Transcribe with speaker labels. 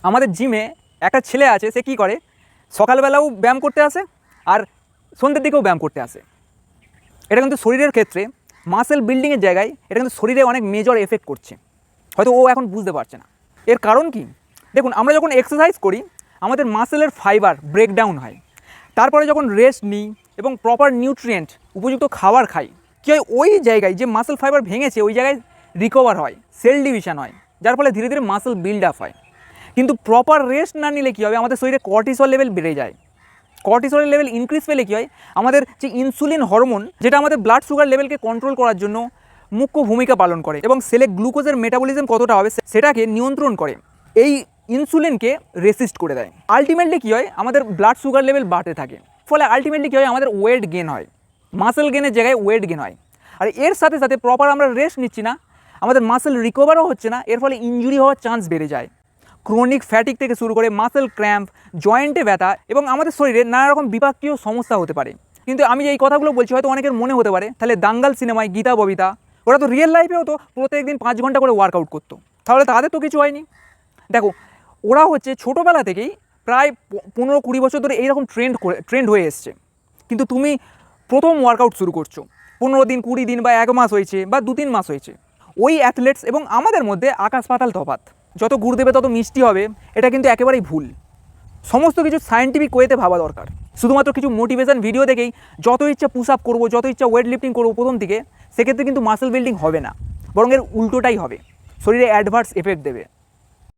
Speaker 1: আমাদের জিমে একটা ছেলে আছে, সে কী করে, সকালবেলাও ব্যায়াম করতে আসে আর সন্ধ্যের দিকেও ব্যায়াম করতে আসে। এটা কিন্তু শরীরের ক্ষেত্রে মাসেল বিল্ডিংয়ের জায়গায় এটা কিন্তু শরীরে অনেক মেজর এফেক্ট করছে, হয়তো ও এখন বুঝতে পারছে না। এর কারণ কি? দেখুন, আমরা যখন এক্সারসাইজ করি আমাদের মাসেলের ফাইবার ব্রেকডাউন হয়, তারপরে যখন রেস্ট নিই এবং প্রপার নিউট্রিয়েন্ট উপযুক্ত খাবার খাই, কী হয়, ওই জায়গায় যে মাসেল ফাইবার ভেঙেছে ওই জায়গায় রিকভার হয়, সেল ডিভিশন হয়, যার ফলে ধীরে ধীরে মাসেল বিল্ড আপ হয়। কিন্তু প্রপার রেস্ট না নিলে কী হবে, আমাদের শরীরে কর্টিসল লেভেল বেড়ে যায়। কর্টিসলের লেভেল ইনক্রিজ পেলে কী হয়, আমাদের যে ইনসুলিন হরমোন, যেটা আমাদের ব্লাড সুগার লেভেলকে কন্ট্রোল করার জন্য মুখ্য ভূমিকা পালন করে এবং সেলে গ্লুকোজের মেটাবলিজম কতটা হবে সেটাকে নিয়ন্ত্রণ করে, এই ইনসুলিনকে রেসিস্ট করে দেয়। আলটিমেটলি কী হয়, আমাদের ব্লাড সুগার লেভেল বাড়তে থাকে, ফলে আলটিমেটলি কী হয়, আমাদের ওয়েট গেন হয়, মাসেল গেনের জায়গায় ওয়েট গেন হয়। আর এর সাথে সাথে প্রপার আমরা রেস্ট নিচ্ছি না, আমাদের মাসেল রিকভারও হচ্ছে না, এর ফলে ইনজুরি হওয়ার চান্স বেড়ে যায়। ক্রনিক ফ্যাটিক থেকে শুরু করে মাসেল ক্র্যাম্প, জয়েন্টে ব্যথা এবং আমাদের শরীরে নানা রকম বিপাকীয় সমস্যা হতে পারে। কিন্তু আমি যে এই কথাগুলো বলছি হয়তো অনেকের মনে হতে পারে, তাহলে দাঙ্গাল সিনেমায় গীতা ববিতা ওরা তো রিয়েল লাইফেও তো প্রত্যেকদিন 5 ঘন্টা করে ওয়ার্কআউট করতো, তাহলে তাদের তো কিছু হয়নি। দেখো, ওরা হচ্ছে ছোটোবেলা থেকেই প্রায় 15-20 বছর ধরে এইরকম ট্রেন্ড হয়ে এসছে, কিন্তু তুমি প্রথম ওয়ার্কআউট শুরু করছো, 15 দিন, 20 দিন বা 1 মাস হয়েছে বা 2-3 মাস হয়েছে। ওই অ্যাথলেটস এবং আমাদের মধ্যে আকাশ পাতাল তফাৎ। যত গুড় দেবে তত মিষ্টি হবে, এটা কিন্তু একেবারেই ভুল। সমস্ত কিছু সায়েন্টিফিক ওয়েতে ভাবা দরকার। শুধুমাত্র কিছু মোটিভেশন ভিডিও দেখেই যত ইচ্ছা পুশ আপ করবো, যত ইচ্ছা ওয়েট লিফটিং করবো প্রথম দিকে, সেক্ষেত্রে কিন্তু মাসেল বিল্ডিং হবে না, বরং এর উল্টোটাই হবে, শরীরে অ্যাডভার্স এফেক্ট দেবে।